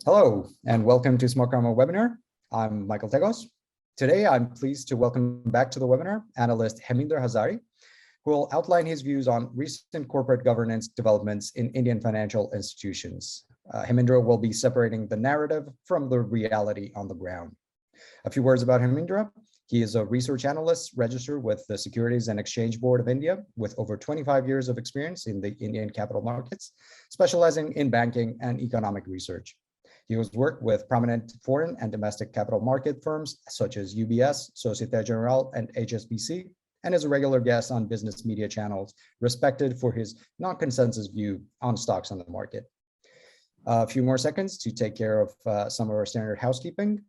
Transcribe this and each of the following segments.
Hello, and welcome to Smartkarma webinar. I'm Michael Tegos. Today, I'm pleased to welcome back to the webinar Analyst Hemindra Hazari, who will outline his views on recent corporate governance developments in Indian financial institutions. Hemindra will be separating the narrative from the reality on the ground. A few words about Hemindra. He is a research analyst registered with the Securities and Exchange Board of India with over 25 years of experience in the Indian capital markets, specializing in banking and economic research. He has worked with prominent foreign and domestic capital market firms such as UBS, Societe Generale, and HSBC, and is a regular guest on business media channels, respected for his non-consensus view on stocks on the market. A few more seconds to take care of some of our standard housekeeping.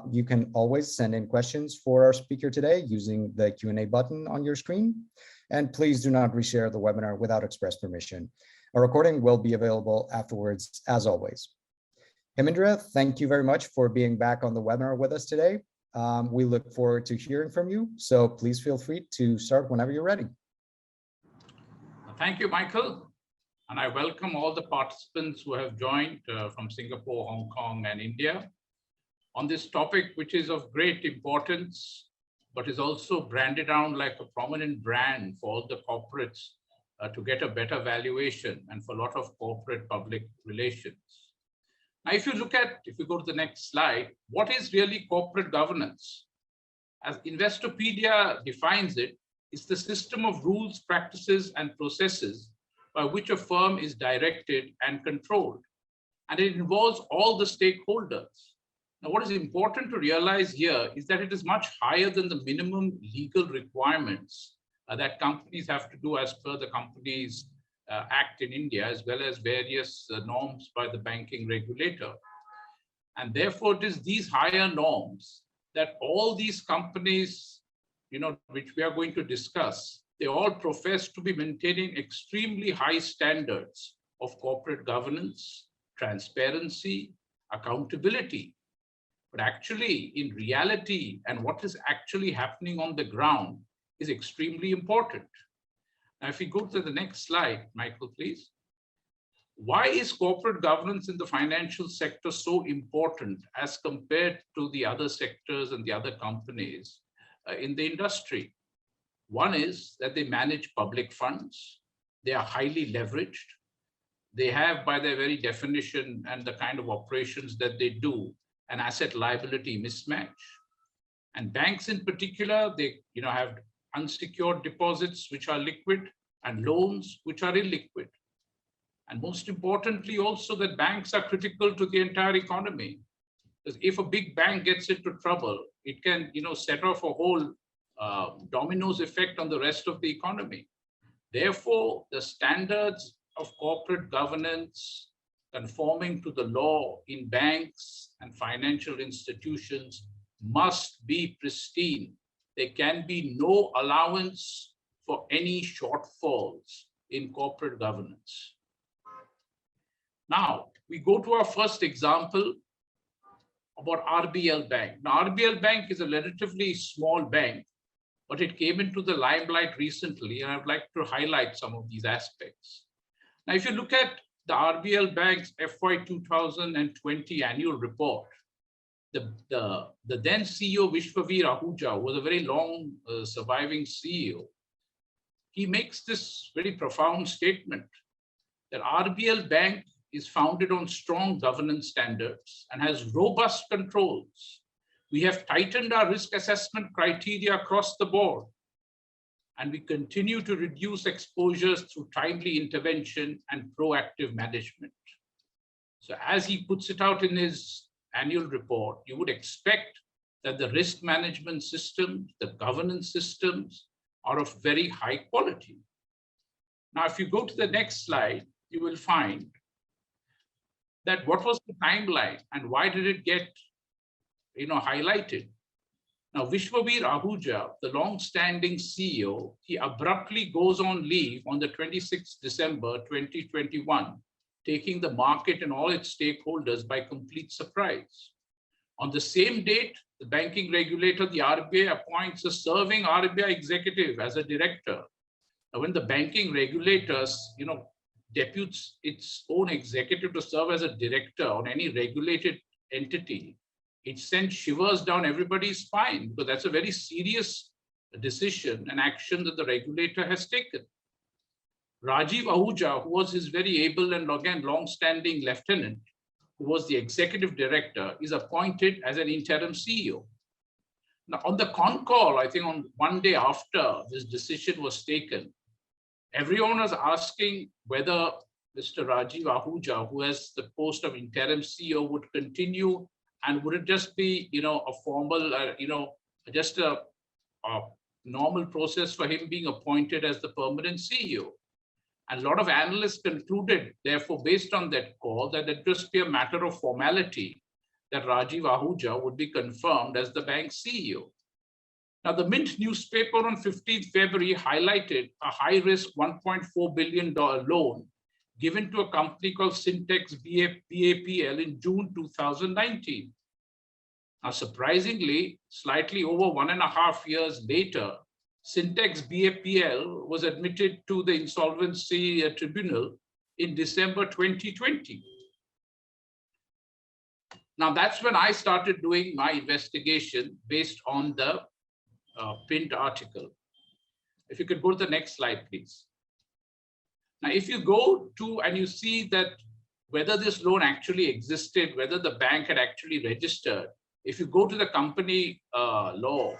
You can always send in questions for our speaker today using the Q&A button on your screen. And please do not reshare the webinar without express permission. A recording will be available afterwards, as always. Hemindra, thank you very much for being back on the webinar with us today. We look forward to hearing from you. So please feel free to start whenever you're ready. Thank you, Michael. And I welcome all the participants who have joined from Singapore, Hong Kong, and India on this topic, which is of great importance, but is also branded around like a prominent brand for all the corporates to get a better valuation and for a lot of corporate public relations. Now, if you go to the next slide, what is really corporate governance? As Investopedia defines it, it's the system of rules, practices, and processes by which a firm is directed and controlled. And it involves all the stakeholders. Now, what is important to realize here is that it is much higher than the minimum legal requirements that companies have to do as per the Companies Act in India, as well as various norms by the banking regulator. And therefore, it is these higher norms that all these companies, which we are going to discuss, they all profess to be maintaining extremely high standards of corporate governance, transparency, accountability. But actually, in reality, and what is actually happening on the ground is extremely important. Now, if we go to the next slide, Michael, please. Why is corporate governance in the financial sector so important as compared to the other sectors and the other companies in the industry? One is that they manage public funds. They are highly leveraged. They have, by their very definition and the kind of operations that they do, an asset liability mismatch. And banks in particular, they have unsecured deposits which are liquid and loans which are illiquid. And most importantly, also that banks are critical to the entire economy. Because if a big bank gets into trouble, it can set off a whole dominoes effect on the rest of the economy. Therefore, the standards of corporate governance conforming to the law in banks and financial institutions must be pristine. There can be no allowance for any shortfalls in corporate governance. Now, we go to our first example about RBL Bank. Now, RBL Bank is a relatively small bank, but it came into the limelight recently, and I'd like to highlight some of these aspects. Now, if you look at the RBL Bank's FY 2020 annual report, the then CEO, Vishwavir Ahuja, was a very long surviving CEO. He makes this very profound statement that RBL Bank is founded on strong governance standards and has robust controls. We have tightened our risk assessment criteria across the board, and we continue to reduce exposures through timely intervention and proactive management. So as he puts it out in his annual report, you would expect that the risk management systems, the governance systems are of very high quality. Now, if you go to the next slide, you will find that what was the timeline and why did it get highlighted? Now, Vishwavir Ahuja, the long-standing CEO, he abruptly goes on leave on the 26th December 2021, taking the market and all its stakeholders by complete surprise. On the same date, the banking regulator, the RBI, appoints a serving RBI executive as a director. Now, when the banking regulators, deputes its own executive to serve as a director on any regulated entity, it sends shivers down everybody's spine, because that's a very serious decision and action that the regulator has taken. Rajiv Ahuja, who was his very able and again long-standing lieutenant, who was the executive director, is appointed as an interim CEO. Now, on the con call, I think on one day after this decision was taken, everyone was asking whether Mr. Rajiv Ahuja, who has the post of interim CEO, would continue, and would it just be, a formal, just a normal process for him being appointed as the permanent CEO. And a lot of analysts concluded, therefore, based on that call, that it just be a matter of formality that Rajiv Ahuja would be confirmed as the bank's CEO. Now, the Mint newspaper on 15th February highlighted a high-risk $1.4 billion loan given to a company called Syntex BAPL in June 2019. Now, surprisingly, slightly over 1.5 years later, Syntex BAPL was admitted to the insolvency tribunal in December 2020. Now, that's when I started doing my investigation based on the print article. If you could go to the next slide, please. Now, if you go to and you see that whether this loan actually existed, whether the bank had actually registered, if you go to the company law,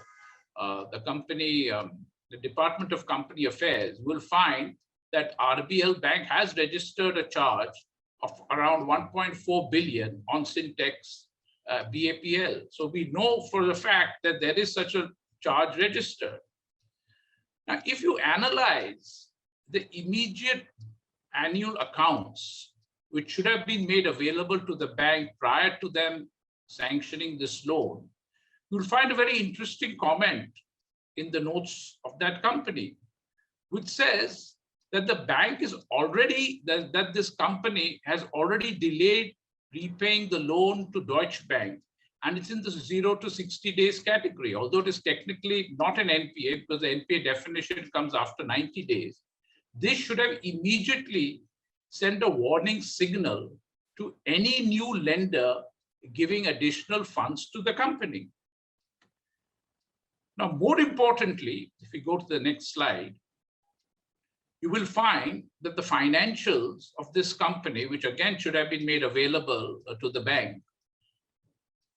the Department of Company Affairs, you will find that RBL Bank has registered a charge of around 1.4 billion on Syntex BAPL. So we know for the fact that there is such a charge registered. Now, if you analyze the immediate annual accounts, which should have been made available to the bank prior to them sanctioning this loan, you'll find a very interesting comment in the notes of that company, which says that the bank is already, that this company has already delayed repaying the loan to Deutsche Bank, and it's in the 0 to 60 days category, although it is technically not an NPA because the NPA definition comes after 90 days. This should have immediately sent a warning signal to any new lender giving additional funds to the company. Now, more importantly, if we go to the next slide, you will find that the financials of this company, which again should have been made available to the bank,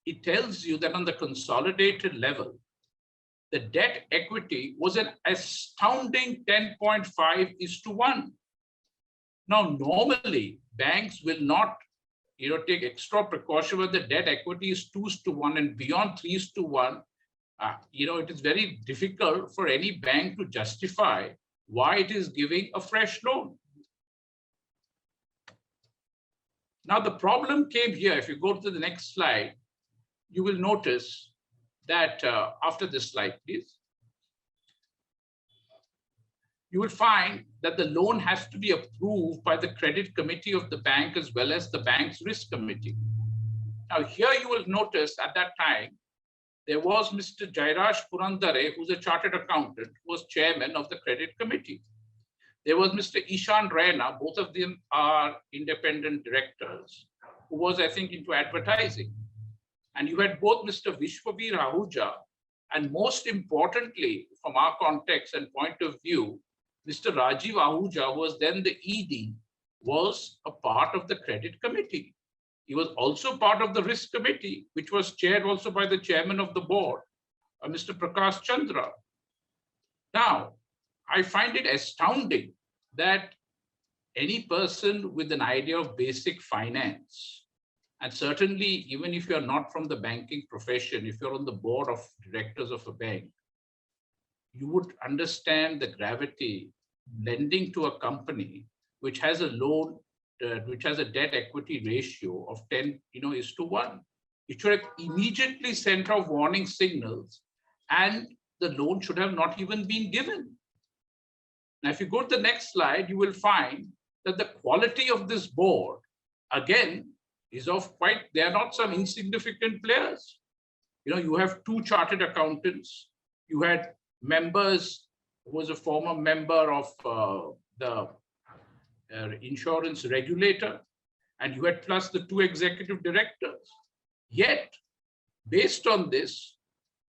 it tells you that on the consolidated level, the debt equity was an astounding 10.5:1. Now, normally banks will not take extra precaution when the debt equity is 2:1 and beyond 3:1. It is very difficult for any bank to justify why it is giving a fresh loan. Now, the problem came here. If you go to the next slide, you will notice that after this slide, please, you will find that the loan has to be approved by the credit committee of the bank as well as the bank's risk committee. Now, here you will notice at that time, there was Mr. Jairaj Purandare, who's a chartered accountant, who was chairman of the credit committee. There was Mr. Ishan Raina, both of them are independent directors, who was, I think, into advertising. And you had both Mr. Vishwabir Ahuja, and most importantly, from our context and point of view, Mr. Rajiv Ahuja, who was then the ED, was a part of the credit committee. He was also part of the risk committee, which was chaired also by the chairman of the board, Mr. Prakash Chandra. Now, I find it astounding that any person with an idea of basic finance, and certainly even if you're not from the banking profession, if you're on the board of directors of a bank, you would understand the gravity lending to a company which has a loan, which has a debt equity ratio of 10:1. It should have immediately sent off warning signals, and the loan should have not even been given. Now, if you go to the next slide, you will find that the quality of this board, again, is of they are not some insignificant players. You have 2 chartered accountants. You had members who was a former member of the insurance regulator, and you had plus the 2 executive directors. Yet, based on this,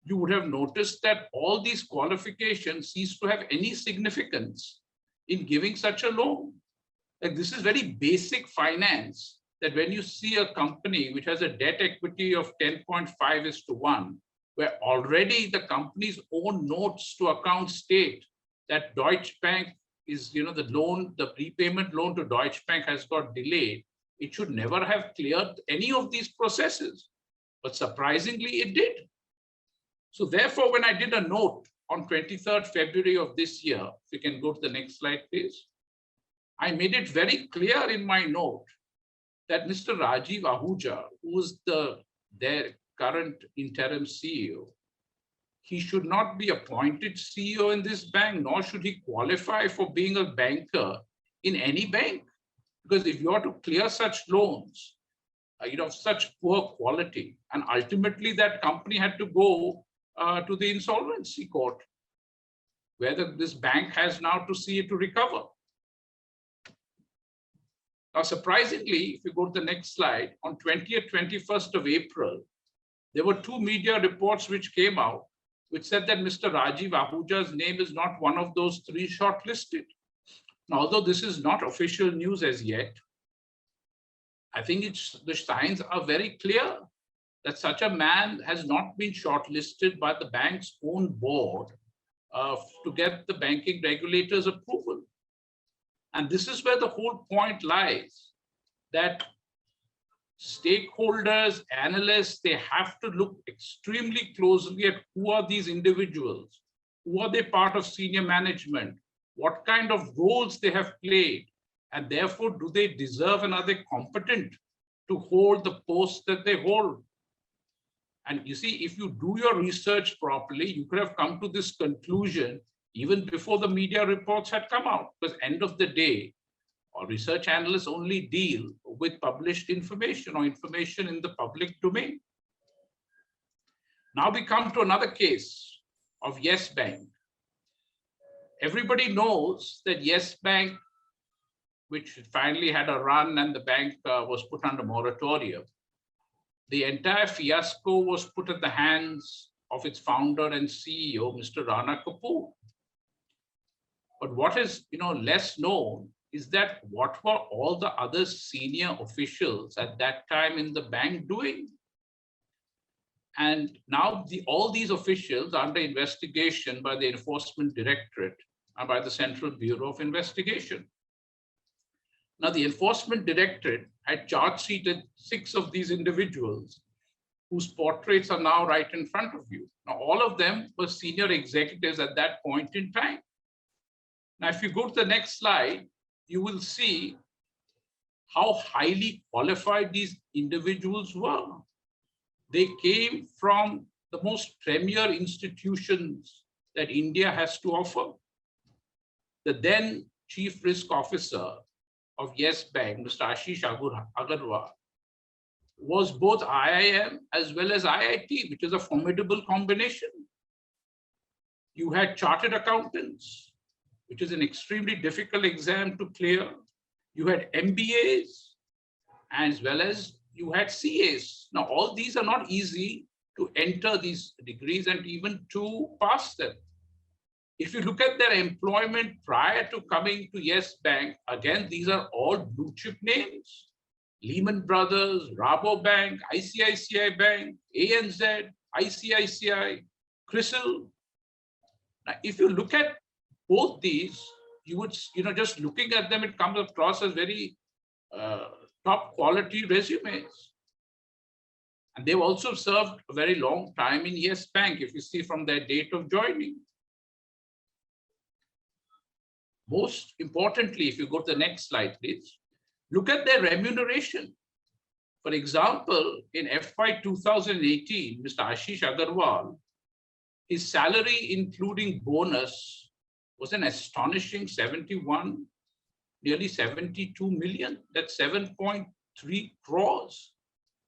you would have noticed that all these qualifications cease to have any significance in giving such a loan. Like, this is very basic finance, that when you see a company which has a debt equity of 10.5:1, where already the company's own notes to account state that Deutsche Bank is, the repayment loan to Deutsche Bank has got delayed, it should never have cleared any of these processes. But surprisingly, it did. So therefore, when I did a note on 23rd February of this year, if you can go to the next slide, please, I made it very clear in my note that Mr. Rajiv Ahuja, who is their current interim CEO, he should not be appointed CEO in this bank, nor should he qualify for being a banker in any bank. Because if you are to clear such loans, such poor quality, and ultimately that company had to go to the insolvency court, where this bank has now to see it to recover. Now, surprisingly, if you go to the next slide, on 20th, 21st of April, there were 2 media reports which came out, which said that Mr. Rajiv Ahuja's name is not one of those 3 shortlisted. Now, although this is not official news as yet, I think the signs are very clear that such a man has not been shortlisted by the bank's own board to get the banking regulator's approval. And this is where the whole point lies, that stakeholders, analysts, they have to look extremely closely at who are these individuals, who are they part of senior management, what kind of roles they have played, and therefore do they deserve and are they competent to hold the posts that they hold. And you see, if you do your research properly, you could have come to this conclusion even before the media reports had come out, because end of the day, our research analysts only deal with published information or information in the public domain. Now we come to another case of Yes Bank. Everybody knows that Yes Bank, which finally had a run and the bank was put under moratorium, the entire fiasco was put in the hands of its founder and CEO, Mr. Rana Kapoor. But what is less known is that what were all the other senior officials at that time in the bank doing? And now all these officials are under investigation by the Enforcement Directorate and by the Central Bureau of Investigation. Now, the Enforcement Directorate had charge-sheeted 6 of these individuals whose portraits are now right in front of you. Now, all of them were senior executives at that point in time. Now, if you go to the next slide, you will see how highly qualified these individuals were. They came from the most premier institutions that India has to offer. The then Chief Risk Officer of Yes Bank, Mr. Ashish Agarwal, was both IIM as well as IIT, which is a formidable combination. You had chartered accountants, which is an extremely difficult exam to clear. You had MBAs, as well as you had CAs. Now, all these are not easy to enter these degrees and even to pass them. If you look at their employment prior to coming to Yes Bank, again, these are all blue chip names. Lehman Brothers, Rabobank, ICICI Bank, ANZ, ICICI, CRISIL. Now, if you look at both these, you would, just looking at them, it comes across as very top quality resumes. And they've also served a very long time in Yes Bank, if you see from their date of joining. Most importantly, if you go to the next slide, please, look at their remuneration. For example, in FY 2018, Mr. Ashish Agarwal, his salary, including bonus, was an astonishing nearly 72 million. That's 7.3 crores,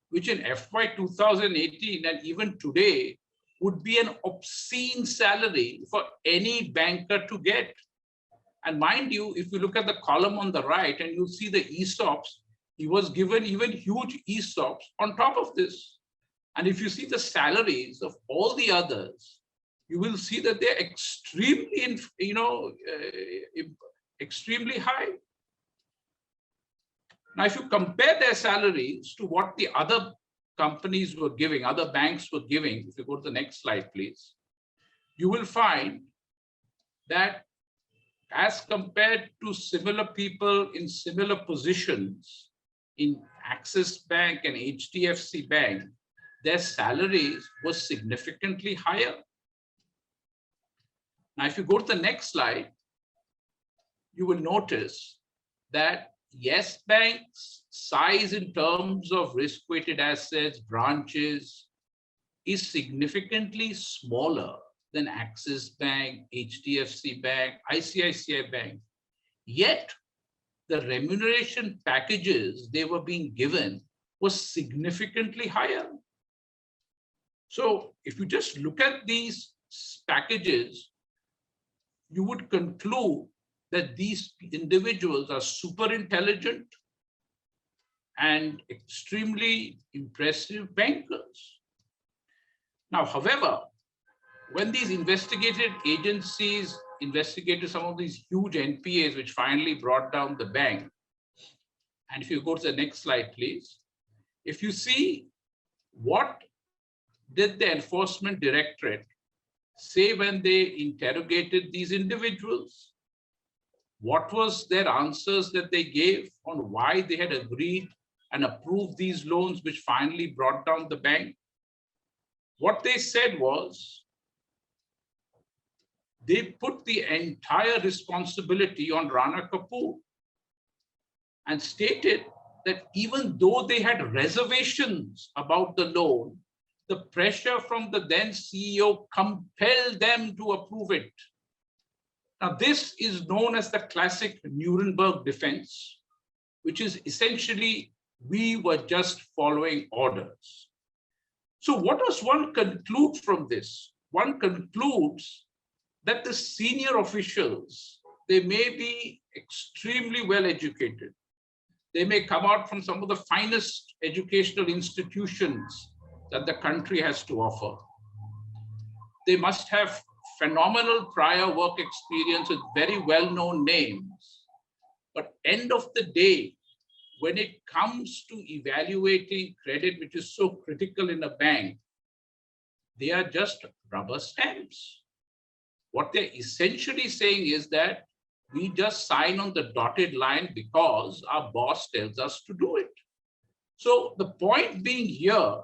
which in FY 2018 and even today would be an obscene salary for any banker to get. And mind you, if you look at the column on the right and you'll see the ESOPs, he was given even huge ESOPs on top of this. And if you see the salaries of all the others, you will see that they're extremely, extremely high. Now, if you compare their salaries to what the other companies were giving, other banks were giving, if you go to the next slide, please, you will find that as compared to similar people in similar positions in Axis Bank and HDFC Bank, their salaries were significantly higher. Now, if you go to the next slide, you will notice that Yes Bank's size in terms of risk-weighted assets, branches, is significantly smaller than Axis Bank, HDFC Bank, ICICI Bank. Yet, the remuneration packages they were being given was significantly higher. So, if you just look at these packages, you would conclude that these individuals are super intelligent and extremely impressive bankers. Now, however, when these investigative agencies investigated some of these huge NPAs, which finally brought down the bank, and if you go to the next slide, please, if you see what did the Enforcement Directorate say when they interrogated these individuals, what was their answers that they gave on why they had agreed and approved these loans, which finally brought down the bank? What they said was, they put the entire responsibility on Rana Kapoor and stated that even though they had reservations about the loan, the pressure from the then CEO compelled them to approve it. Now, this is known as the classic Nuremberg defense, which is essentially, we were just following orders. So what does one conclude from this? One concludes that the senior officials, they may be extremely well educated. They may come out from some of the finest educational institutions that the country has to offer. They must have phenomenal prior work experience with very well-known names. But end of the day, when it comes to evaluating credit, which is so critical in a bank, they are just rubber stamps. What they're essentially saying is that we just sign on the dotted line because our boss tells us to do it. So the point being here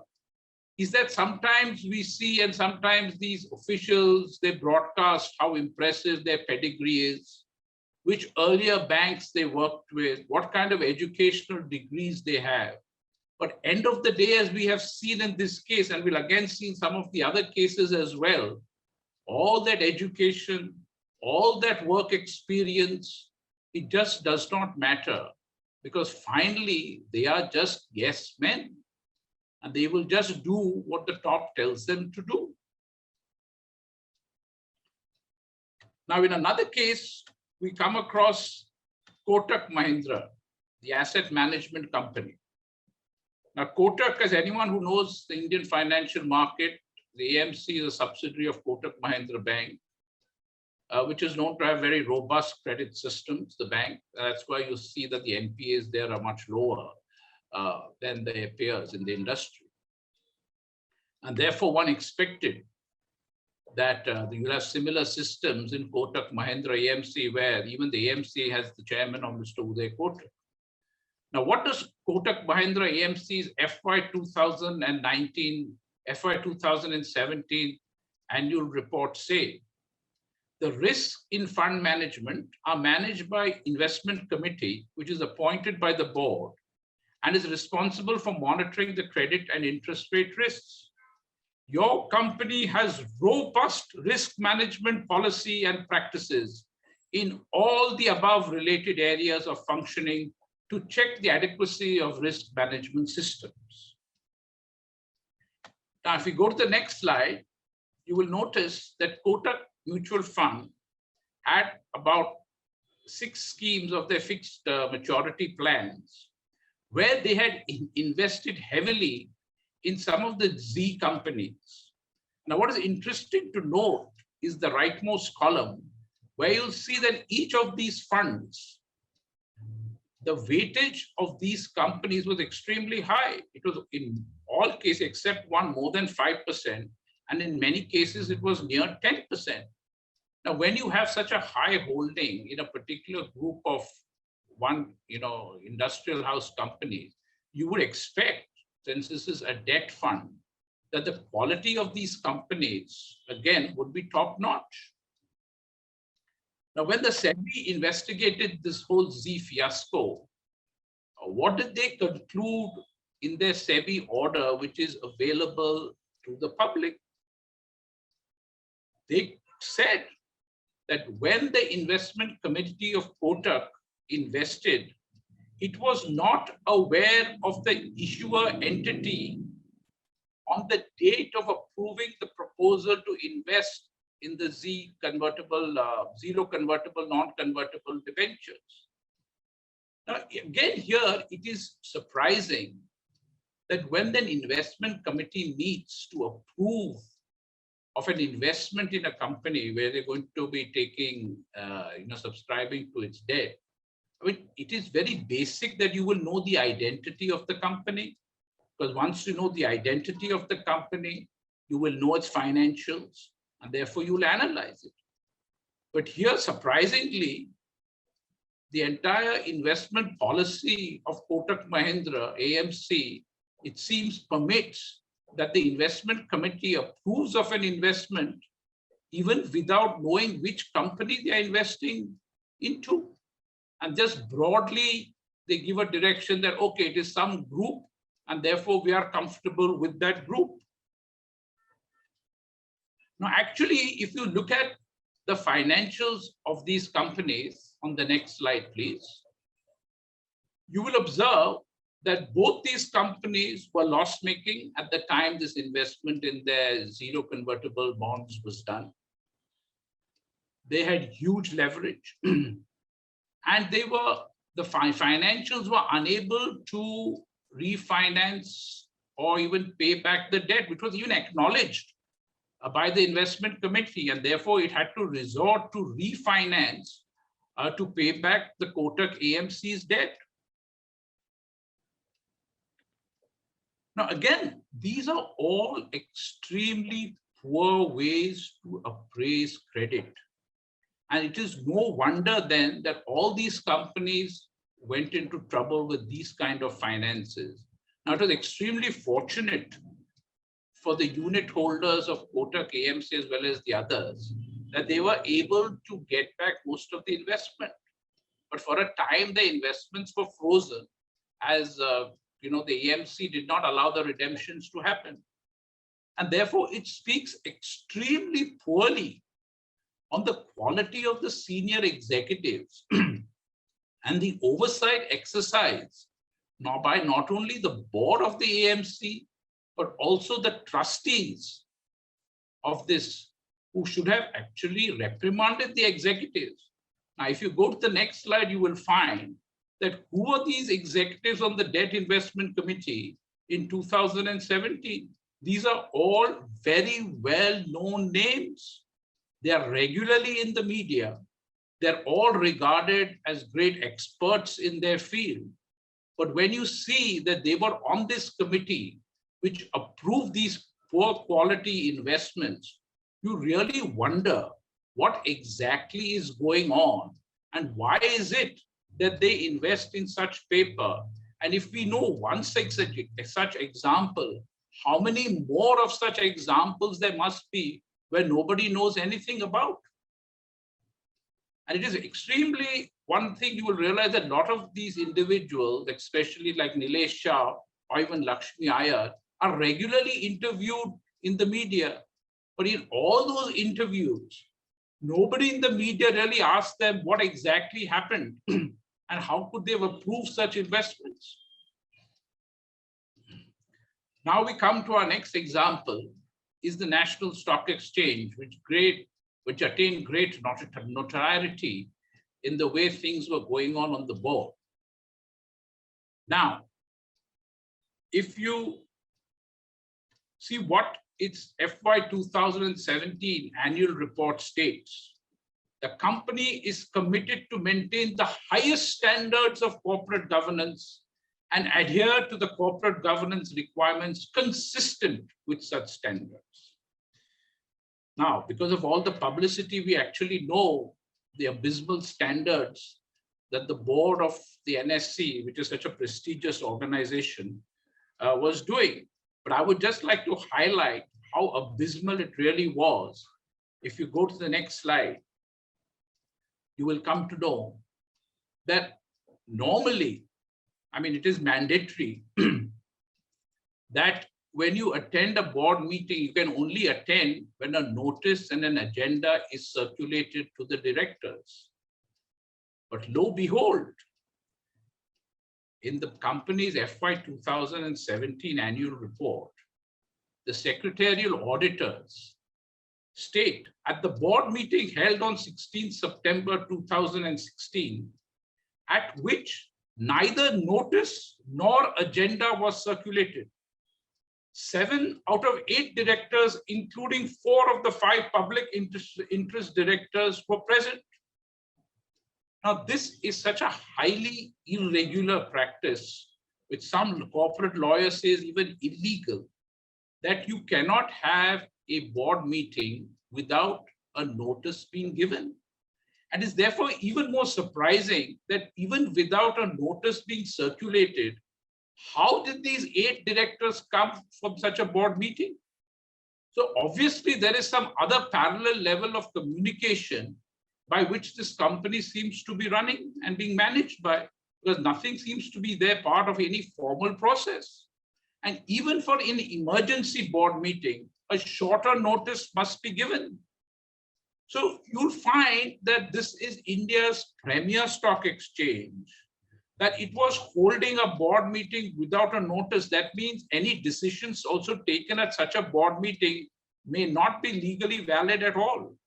is that sometimes we see, and sometimes these officials, they broadcast how impressive their pedigree is, which earlier banks they worked with, what kind of educational degrees they have. But end of the day, as we have seen in this case, and we'll again see in some of the other cases as well, all that education, all that work experience, it just does not matter, because finally they are just yes men. And they will just do what the top tells them to do. Now, in another case, we come across Kotak Mahindra, the asset management company. Now, Kotak, as anyone who knows the Indian financial market, the AMC is a subsidiary of Kotak Mahindra Bank, which is known to have very robust credit systems, the bank. That's why you see that the NPAs there are much lower than their peers in the industry. And therefore, one expected that you will have similar systems in Kotak Mahindra AMC, where even the AMC has the chairman of Mr. Uday Kotak. Now, what does Kotak Mahindra AMC's FY 2017 annual report say? The risks in fund management are managed by investment committee, which is appointed by the board and is responsible for monitoring the credit and interest rate risks. Your company has robust risk management policy and practices in all the above related areas of functioning to check the adequacy of risk management systems. Now, if we go to the next slide, you will notice that Kotak Mutual Fund had about 6 schemes of their fixed maturity plans, where they had invested heavily in some of the Z companies. Now, what is interesting to note is the rightmost column, where you'll see that each of these funds, the weightage of these companies was extremely high. It was in all cases except one more than 5%, and in many cases it was near 10%. Now, when you have such a high holding in a particular group of one, industrial house companies, you would expect, since this is a debt fund, that the quality of these companies, again, would be top-notch. Now, when the SEBI investigated this whole Z fiasco, what did they conclude in their SEBI order, which is available to the public? They said that when the investment committee of Kotak invested, it was not aware of the issuer entity on the date of approving the proposal to invest in the Z convertible, zero convertible, non-convertible debentures. Now, again, here it is surprising that when an investment committee meets to approve of an investment in a company where they're going to be taking, subscribing to its debt, I mean, it is very basic that you will know the identity of the company, because once you know the identity of the company, you will know its financials, and therefore you will analyze it. But here, surprisingly, the entire investment policy of Kotak Mahindra, AMC, it seems permits that the investment committee approves of an investment even without knowing which company they are investing into. And just broadly, they give a direction that, okay, it is some group, and therefore we are comfortable with that group. Now, actually, if you look at the financials of these companies, on the next slide, please, you will observe that both these companies were loss-making at the time this investment in their zero convertible bonds was done. They had huge leverage, and the financials were unable to refinance or even pay back the debt, which was even acknowledged by the investment committee, and therefore it had to resort to refinance to pay back the Kotak AMC's debt. Now, again, these are all extremely poor ways to appraise credit. And it is no wonder then that all these companies went into trouble with these kind of finances. Now, it was extremely fortunate for the unit holders of Kotak AMC as well as the others that they were able to get back most of the investment. But for a time, the investments were frozen as the AMC did not allow the redemptions to happen. And therefore, it speaks extremely poorly on the quality of the senior executives and the oversight exercise now by not only the board of the AMC, but also the trustees of this, who should have actually reprimanded the executives. Now, if you go to the next slide, you will find that who are these executives on the debt investment committee in 2017? These are all very well-known names. They are regularly in the media. They're all regarded as great experts in their field. But when you see that they were on this committee, which approved these poor quality investments, you really wonder what exactly is going on and why is it that they invest in such paper. And if we know one such example, how many more of such examples there must be where nobody knows anything about? And it is extremely, one thing you will realize that a lot of these individuals, especially like Nilesh Shah or even Lakshmi Iyer, are regularly interviewed in the media. But in all those interviews, nobody in the media really asked them what exactly happened and how could they have approved such investments. Now we come to our next example, is the National Stock Exchange, which attained great notoriety in the way things were going on the board. Now, if you see what its FY 2017 annual report states, the company is committed to maintain the highest standards of corporate governance and adhere to the corporate governance requirements consistent with such standards. Now, because of all the publicity, we actually know the abysmal standards that the board of the NSE, which is such a prestigious organization, was doing. But I would just like to highlight how abysmal it really was. If you go to the next slide, you will come to know that normally, I mean, it is mandatory that when you attend a board meeting, you can only attend when a notice and an agenda is circulated to the directors. But lo behold, in the company's FY 2017 annual report, the secretarial auditors state at the board meeting held on 16 September 2016, at which neither notice nor agenda was circulated. 7 out of 8 directors, including 4 of the 5 public interest directors, were present. Now, this is such a highly irregular practice, which some corporate lawyers say is even illegal, that you cannot have a board meeting without a notice being given. And it's therefore even more surprising that even without a notice being circulated, how did these 8 directors come from such a board meeting? So obviously there is some other parallel level of communication by which this company seems to be running and being managed by, because nothing seems to be there part of any formal process. And even for an emergency board meeting, a shorter notice must be given. So you'll find that this is India's premier stock exchange, that it was holding a board meeting without a notice. That means any decisions also taken at such a board meeting may not be legally valid at all.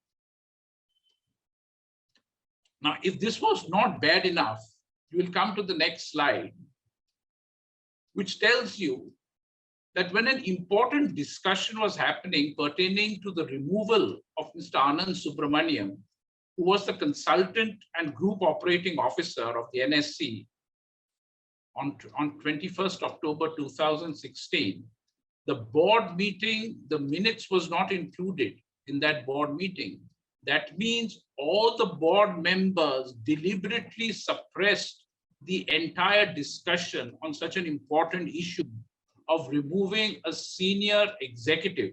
Now, if this was not bad enough, you will come to the next slide, which tells you that when an important discussion was happening pertaining to the removal of Mr. Anand Subramaniam, who was the consultant and group operating officer of the NSE on 21st October 2016, the board meeting, the minutes was not included in that board meeting. That means all the board members deliberately suppressed the entire discussion on such an important issue of removing a senior executive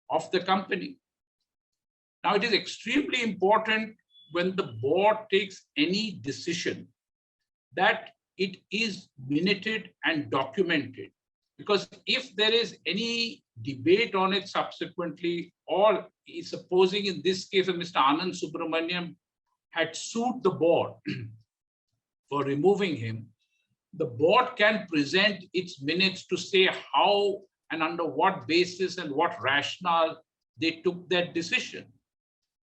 of the company. Now, it is extremely important when the board takes any decision that it is minuted and documented, because if there is any debate on it subsequently, or supposing in this case Mr. Anand Subramaniam had sued the board for removing him, the board can present its minutes to say how and under what basis and what rationale they took that decision.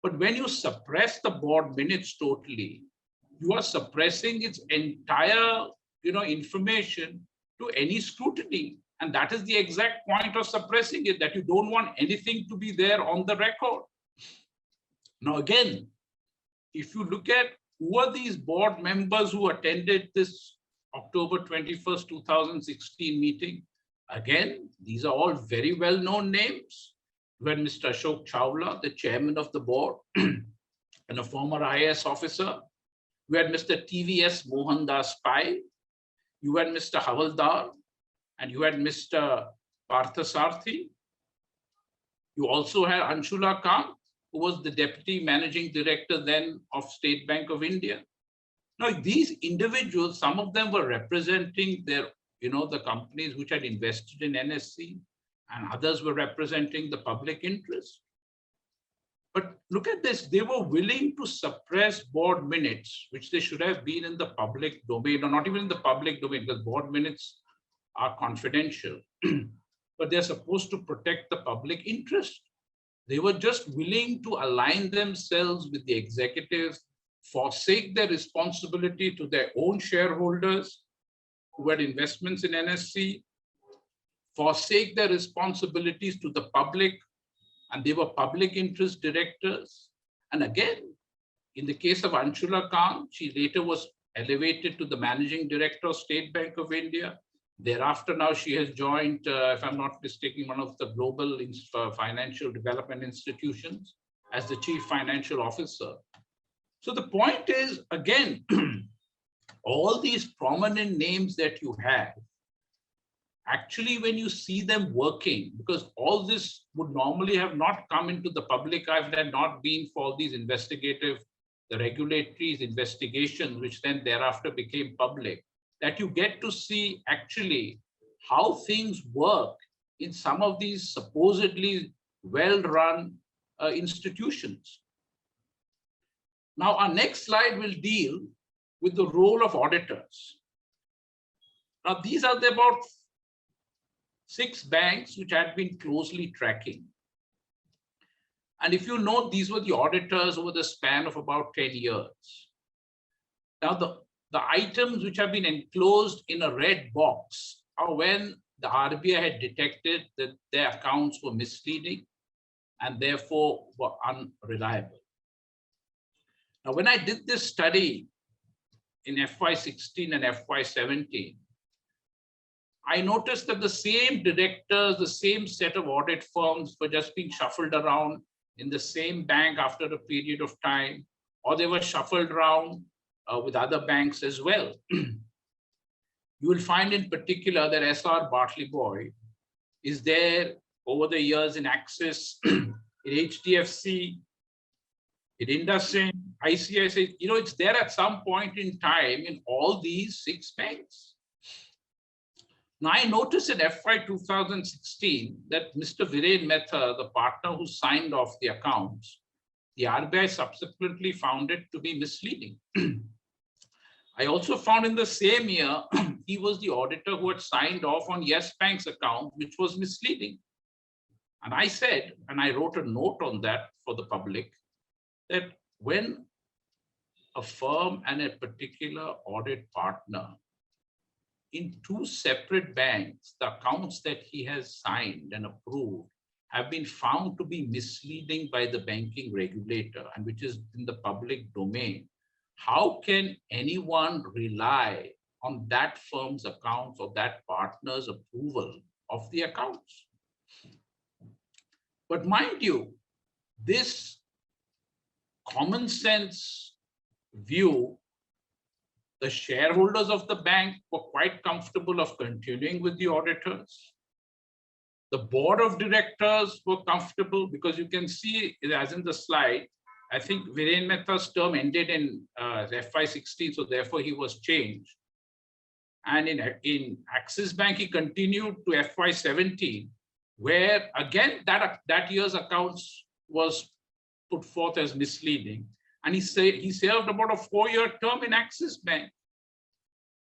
But when you suppress the board minutes totally, you are suppressing its entire, information to any scrutiny. And that is the exact point of suppressing it, that you don't want anything to be there on the record. Now, again, if you look at who are these board members who attended this October 21st, 2016 meeting, again, these are all very well-known names. You had Mr. Ashok Chawla, the chairman of the board and a former IAS officer. You had Mr. TVS Mohandas Pai. You had Mr. Havaldar, and you had Mr. Parthasarthi. You also had Anshula Kant, who was the deputy managing director then of State Bank of India. Now, these individuals, some of them were representing their, the companies which had invested in NSE, and others were representing the public interest. But look at this, they were willing to suppress board minutes, which they should have been in the public domain, or not even in the public domain, because board minutes are confidential, but they're supposed to protect the public interest. They were just willing to align themselves with the executives forsake their responsibility to their own shareholders who had investments in NSE, forsake their responsibilities to the public, and they were public interest directors. And again, in the case of Anshula Khan, she later was elevated to the managing director of State Bank of India. Thereafter, now she has joined, if I'm not mistaken, one of the global financial development institutions as the chief financial officer. So the point is, again, all these prominent names that you have, actually, when you see them working, because all this would normally have not come into the public eye if it had not been for these investigative, the regulatory investigations, which then thereafter became public, that you get to see actually how things work in some of these supposedly well-run institutions. Now, our next slide will deal with the role of auditors. Now, these are the about 6 banks which I had been closely tracking. And if you note, these were the auditors over the span of about 10 years. Now, the items which have been enclosed in a red box are when the RBI had detected that their accounts were misleading and therefore were unreliable. Now, when I did this study in FY16 and FY17, I noticed that the same directors, the same set of audit firms were just being shuffled around in the same bank after a period of time, or they were shuffled around with other banks as well. You will find in particular that SR Bartley Boy is there over the years in Axis, in HDFC, in IndusInd, ICICI. You know, it's there at some point in time in all these 6 banks. Now, I noticed in FY 2016 that Mr. Viren Mehta, the partner who signed off the accounts, the RBI subsequently found it to be misleading. I also found in the same year, he was the auditor who had signed off on Yes Bank's account, which was misleading. And I said, and I wrote a note on that for the public, that when a firm and a particular audit partner in 2 separate banks, the accounts that he has signed and approved have been found to be misleading by the banking regulator, and which is in the public domain, how can anyone rely on that firm's accounts or that partner's approval of the accounts? But mind you, this common sense view, the shareholders of the bank were quite comfortable of continuing with the auditors. The board of directors were comfortable because you can see, as in the slide, I think Viren Mehta's term ended in FY16, so therefore he was changed. And in Axis Bank, he continued to FY17, where again, that year's accounts was put forth as misleading. And he served about a 4-year term in Axis Bank.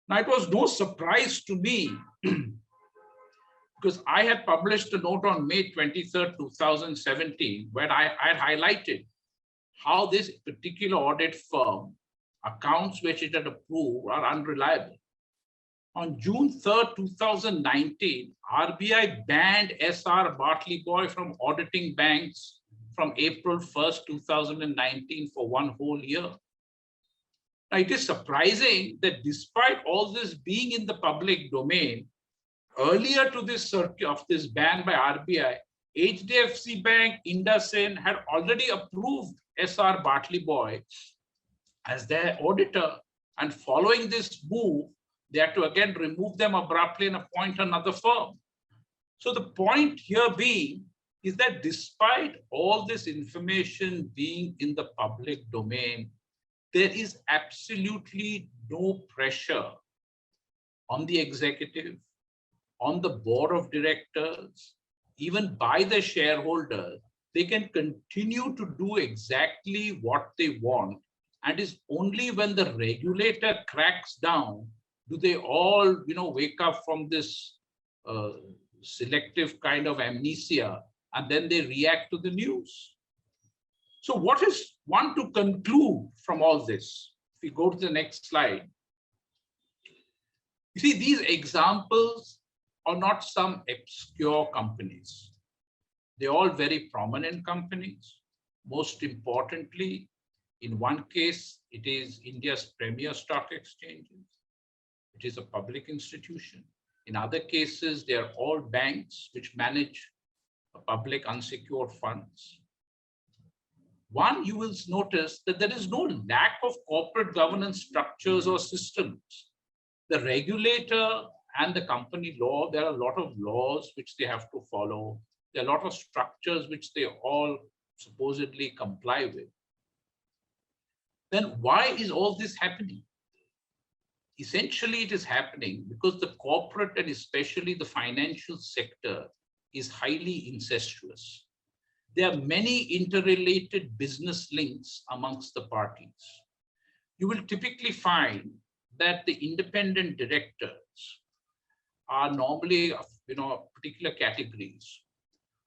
Now, it was no surprise to me because I had published a note on May 23rd, 2017, where I had highlighted how this particular audit firm, accounts which it had approved, are unreliable. On June 3rd, 2019, RBI banned SR Bartley Boy from auditing banks from April 1st, 2019 for 1 whole year. Now, it is surprising that despite all this being in the public domain, earlier to this circuit of this ban by RBI, HDFC Bank, IndusInd had already approved SR Bartley Boy as their auditor, and following this move, they had to again remove them abruptly and appoint another firm. So the point here being is that despite all this information being in the public domain, there is absolutely no pressure on the executive, on the board of directors, even by the shareholders. They can continue to do exactly what they want. And it's only when the regulator cracks down do they all, wake up from this selective kind of amnesia, and then they react to the news. So what is one to conclude from all this? If we go to the next slide, you see these examples are not some obscure companies. They're all very prominent companies. Most importantly, in one case, it is India's premier stock exchanges. It is a public institution. In other cases, they are all banks which manage public unsecured funds. One, you will notice that there is no lack of corporate governance structures or systems. The regulator and the company law, there are a lot of laws which they have to follow. There are a lot of structures which they all supposedly comply with. Then why is all this happening? Essentially, it is happening because the corporate and especially the financial sector is highly incestuous. There are many interrelated business links amongst the parties. You will typically find that the independent directors are normally, particular categories.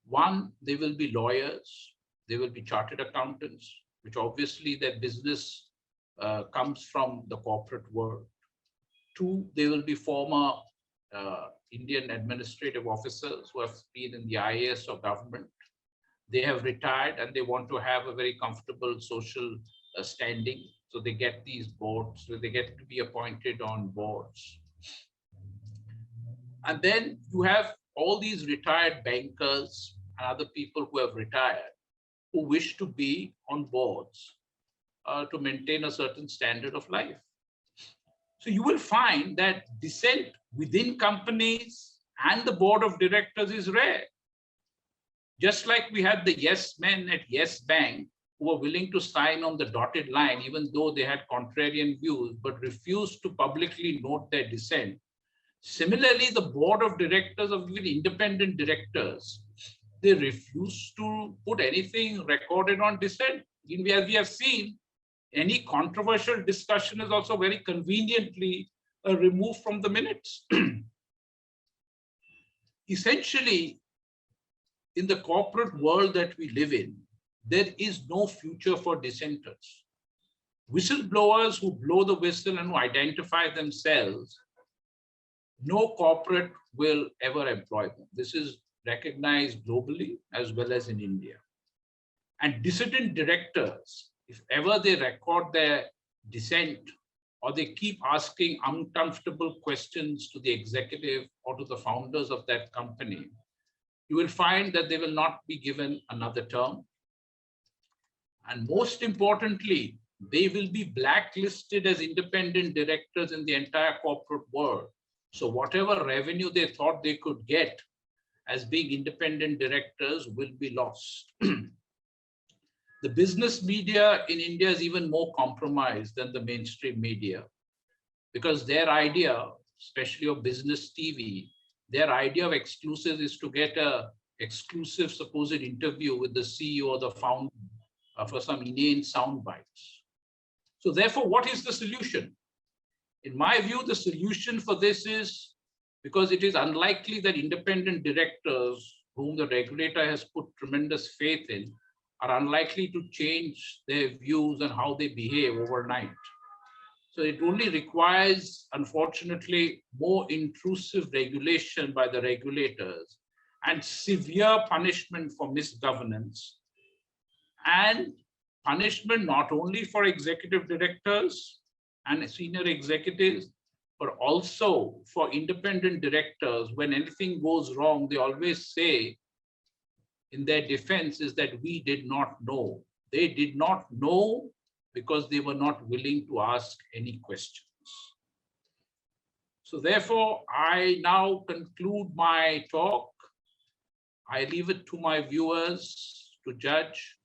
One, they will be lawyers, they will be chartered accountants, which obviously their business comes from the corporate world. Two, they will be former Indian administrative officers who have been in the IAS or government. They have retired and they want to have a very comfortable social standing. So they get these boards, so they get to be appointed on boards. And then you have all these retired bankers and other people who have retired who wish to be on boards to maintain a certain standard of life. So you will find that dissent within companies and the board of directors is rare. Just like we had the yes men at Yes Bank who were willing to sign on the dotted line, even though they had contrarian views, but refused to publicly note their dissent. Similarly, the board of directors of even independent directors, they refuse to put anything recorded on dissent. As we have seen, any controversial discussion is also very conveniently removed from the minutes. Essentially, in the corporate world that we live in, there is no future for dissenters. Whistleblowers who blow the whistle and who identify themselves, no corporate will ever employ them. This is recognized globally as well as in India. And dissident directors, if ever they record their dissent or they keep asking uncomfortable questions to the executive or to the founders of that company, you will find that they will not be given another term. And most importantly, they will be blacklisted as independent directors in the entire corporate world. So whatever revenue they thought they could get as being independent directors will be lost. The business media in India is even more compromised than the mainstream media because their idea, especially of business TV, their idea of exclusive is to get an exclusive supposed interview with the CEO or the founder for some inane sound bites. So therefore, what is the solution? In my view, the solution for this is, because it is unlikely that independent directors whom the regulator has put tremendous faith in are unlikely to change their views and how they behave overnight. So it only requires, unfortunately, more intrusive regulation by the regulators and severe punishment for misgovernance, and punishment not only for executive directors and senior executives, but also for independent directors. When anything goes wrong, they always say in their defense is that we did not know. They did not know because they were not willing to ask any questions. So therefore, I now conclude my talk. I leave it to my viewers to judge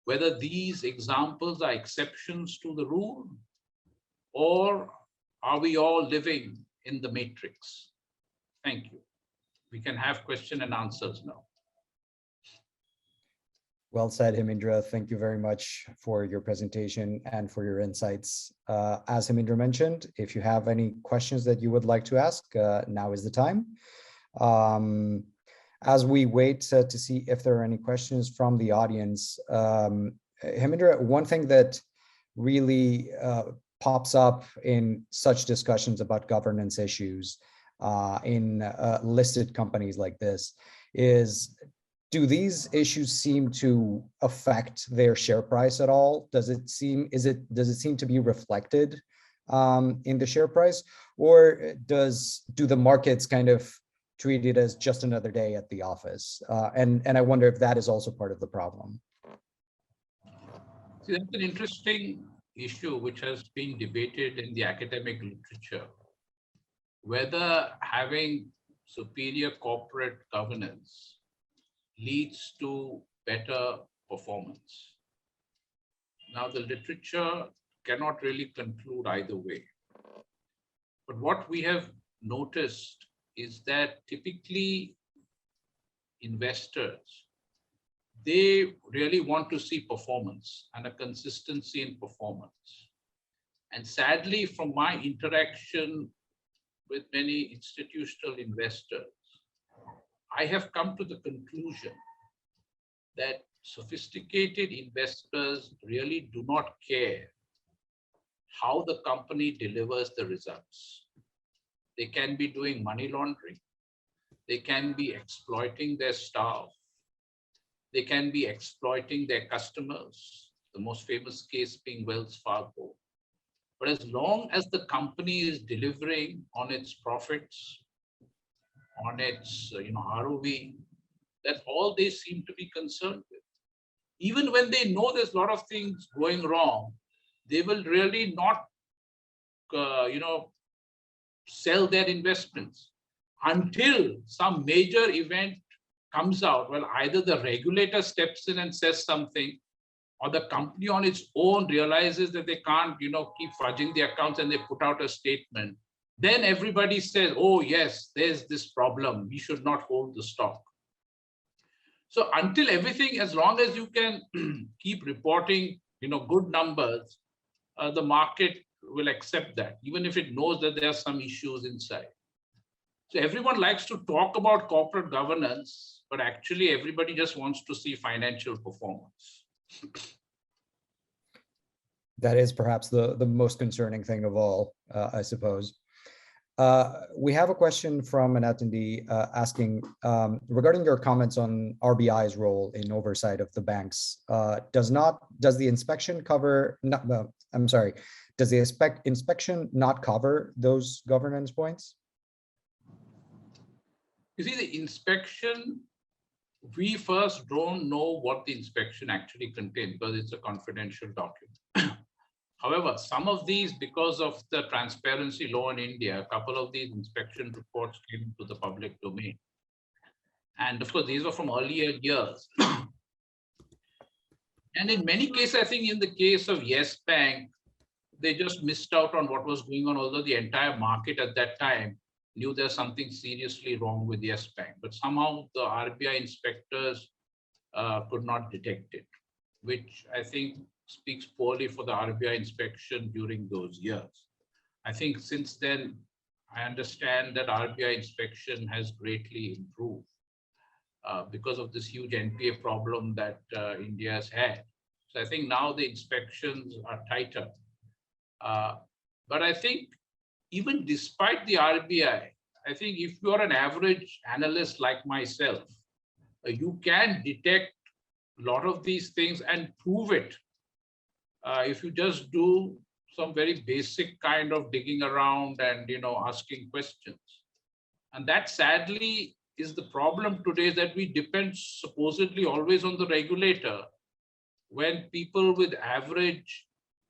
whether these examples are exceptions to the rule, or are we all living in the matrix? Thank you. We can have question and answers now. Well said, Hemindra. Thank you very much for your presentation and for your insights. As Hemindra mentioned, if you have any questions that you would like to ask, now is the time. as we wait to see if there are any questions from the audience, Hemindra, one thing that really pops up in such discussions about governance issues in listed companies like this is, do these issues seem to affect their share price at all? Does it seem to be reflected in the share price, or do the markets kind of treat it as just another day at the office? And I wonder if that is also part of the problem. See, that's an interesting issue which has been debated in the academic literature, whether having superior corporate governance leads to better performance. Now, the literature cannot really conclude either way. But what we have noticed is that typically investors, they really want to see performance and a consistency in performance. And sadly, from my interaction with many institutional investors, I have come to the conclusion that sophisticated investors really do not care how the company delivers the results. They can be doing money laundering. They can be exploiting their staff. They can be exploiting their customers, the most famous case being Wells Fargo. But as long as the company is delivering on its profits, on its ROE, that's all they seem to be concerned with. Even when they know there's a lot of things going wrong, they will really not sell their investments until some major event comes out. Well, either the regulator steps in and says something, or the company on its own realizes that they can't keep fudging the accounts and they put out a statement. Then everybody says, oh yes, there's this problem, we should not hold the stock. So until everything, as long as you can keep reporting good numbers, the market will accept that, even if it knows that there are some issues inside. So everyone likes to talk about corporate governance, but actually everybody just wants to see financial performance. That is perhaps the most concerning thing of all, I suppose. We have a question from an attendee asking, regarding your comments on RBI's role in oversight of the banks, does the inspection not cover those governance points? You see, the inspection, we first don't know what the inspection actually contains because it's a confidential document. However, some of these, because of the transparency law in India, a couple of these inspection reports came into the public domain. And of course, these were from earlier years. And in many cases, I think in the case of Yes Bank, they just missed out on what was going on, although the entire market at that time knew there's something seriously wrong with Yes Bank. But somehow the RBI inspectors could not detect it, which I think speaks poorly for the RBI inspection during those years. I think since then, I understand that RBI inspection has greatly improved because of this huge NPA problem that India has had. So I think now the inspections are tighter. But I think even despite the RBI, I think if you're an average analyst like myself, you can detect a lot of these things and prove it if you just do some very basic kind of digging around and asking questions. And that sadly is the problem today, that we depend supposedly always on the regulator, when people with average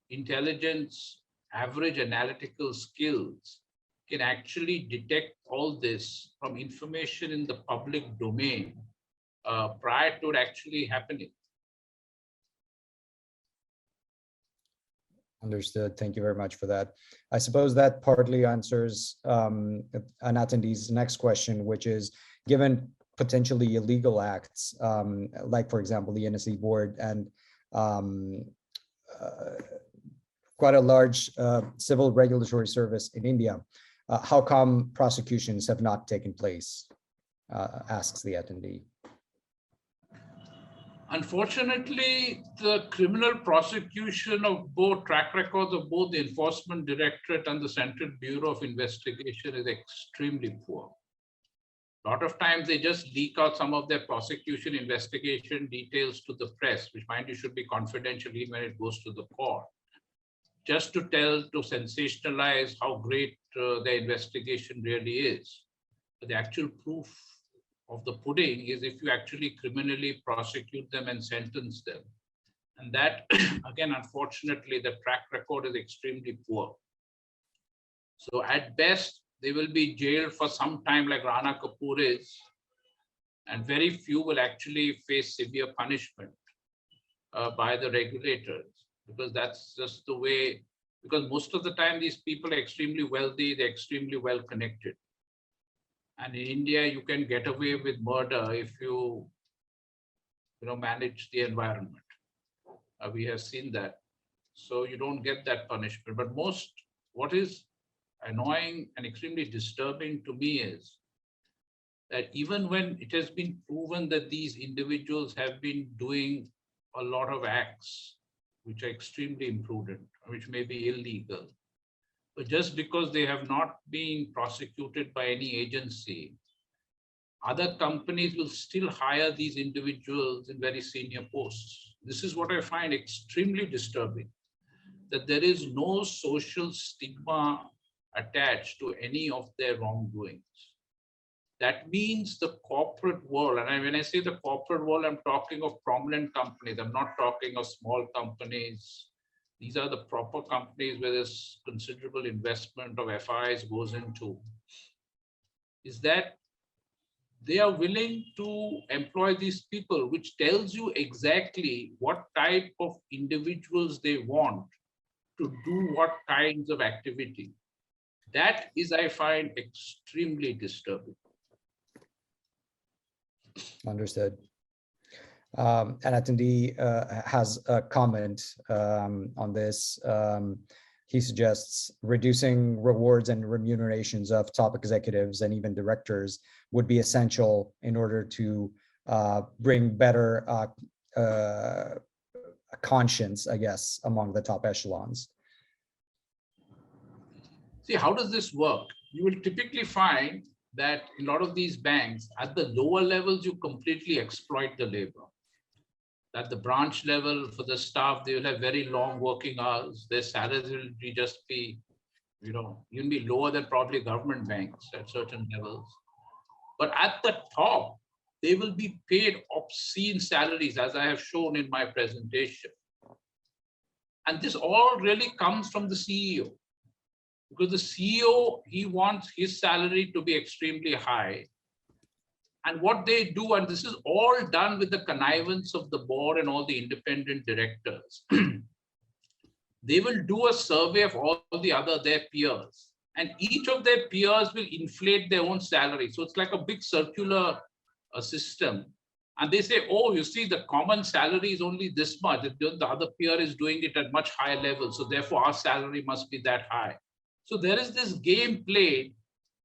intelligence, average analytical skills can actually detect all this from information in the public domain prior to it actually happening. Understood. Thank you very much for that. I suppose that partly answers an attendee's next question, which is, given potentially illegal acts, like, for example, the NSE board and quite a large civil regulatory service in India, how come prosecutions have not taken place? asks the attendee. Unfortunately, the criminal prosecution of both track records of both the Enforcement Directorate and the Central Bureau of Investigation is extremely poor. A lot of times they just leak out some of their prosecution investigation details to the press, which mind you should be confidential even when it goes to the court, just to sensationalize how great their investigation really is. But the actual proof of the pudding is if you actually criminally prosecute them and sentence them. And that, again, unfortunately, the track record is extremely poor. So at best, they will be jailed for some time like Rana Kapoor is, and very few will actually face severe punishment by the regulators, because that's just the way, because most of the time these people are extremely wealthy, they're extremely well connected. And in India, you can get away with murder if you manage the environment. We have seen that. So you don't get that punishment. But what is annoying and extremely disturbing to me is that even when it has been proven that these individuals have been doing a lot of acts which are extremely imprudent, which may be illegal, but just because they have not been prosecuted by any agency, other companies will still hire these individuals in very senior posts. This is what I find extremely disturbing, that there is no social stigma attached to any of their wrongdoings. That means the corporate world, and when I say the corporate world, I'm talking of prominent companies. I'm not talking of small companies. These are the proper companies where there's considerable investment of FIs goes into, is that they are willing to employ these people, which tells you exactly what type of individuals they want to do what kinds of activity. That is, I find, extremely disturbing. Understood. An attendee has a comment on this. He suggests reducing rewards and remunerations of top executives and even directors would be essential in order to bring better conscience, I guess, among the top echelons. See, how does this work? You will typically find that in a lot of these banks, at the lower levels, you completely exploit the labor. At the branch level, for the staff, they will have very long working hours. Their salaries will just be, even be lower than probably government banks at certain levels. But at the top, they will be paid obscene salaries, as I have shown in my presentation. And this all really comes from the CEO. Because the CEO, he wants his salary to be extremely high. And what they do, and this is all done with the connivance of the board and all the independent directors, they will do a survey of all their peers. And each of their peers will inflate their own salary. So it's like a big circular system. And they say, oh, you see, the common salary is only this much. The other peer is doing it at much higher levels. So therefore, our salary must be that high. So there is this game played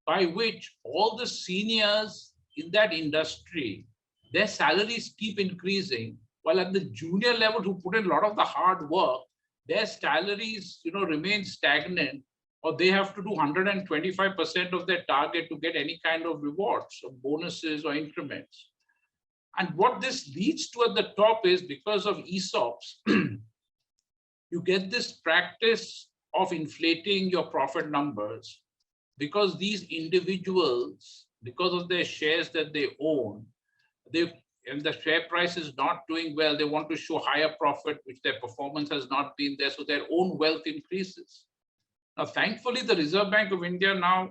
by which all the seniors in that industry, their salaries keep increasing, while at the junior level who put in a lot of the hard work, their salaries remain stagnant, or they have to do 125% of their target to get any kind of rewards or bonuses or increments. And what this leads to at the top is, because of ESOPs, you get this practice of inflating your profit numbers, because these individuals, because of their shares that they own, and the share price is not doing well, they want to show higher profit, which their performance has not been there, so their own wealth increases. Now, thankfully, the Reserve Bank of India now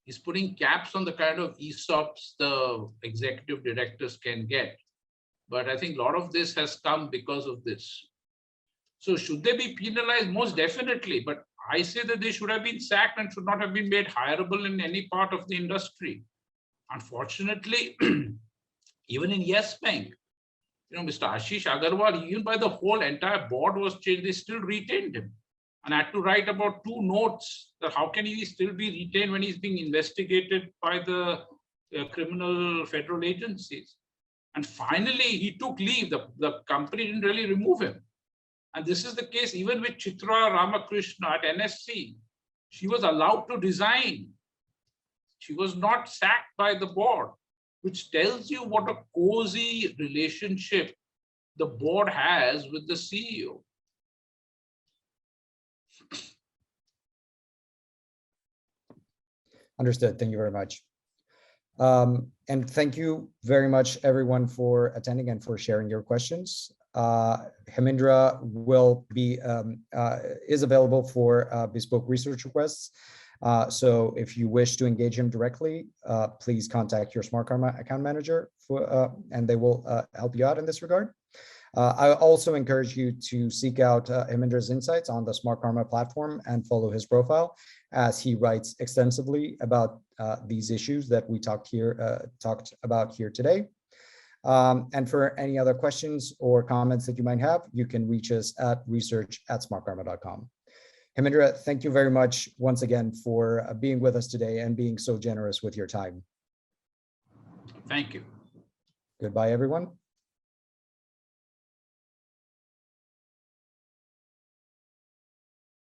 is putting caps on the kind of ESOPs the executive directors can get. But I think a lot of this has come because of this. So should they be penalized? Most definitely. But I say that they should have been sacked and should not have been made hireable in any part of the industry. Unfortunately, even in Yes Bank, Mr. Ashish Agarwal, even by the whole entire board was changed, they still retained him. And I had to write about 2 notes that how can he still be retained when he's being investigated by the criminal federal agencies. And finally, he took leave. The company didn't really remove him. And this is the case even with Chitra Ramakrishna at NSC. She was allowed to resign. She was not sacked by the board, which tells you what a cozy relationship the board has with the CEO. Understood. Thank you very much. And thank you very much, everyone, for attending and for sharing your questions. Hemindra will be is available for bespoke research requests. So if you wish to engage him directly, please contact your Smartkarma account manager and they will help you out in this regard. I also encourage you to seek out Hemindra's insights on the Smartkarma platform and follow his profile, as he writes extensively about these issues that we talked about here today. And for any other questions or comments that you might have, you can reach us at research@smartkarma.com. Hemindra, thank you very much once again for being with us today and being so generous with your time. Thank you. Goodbye, everyone.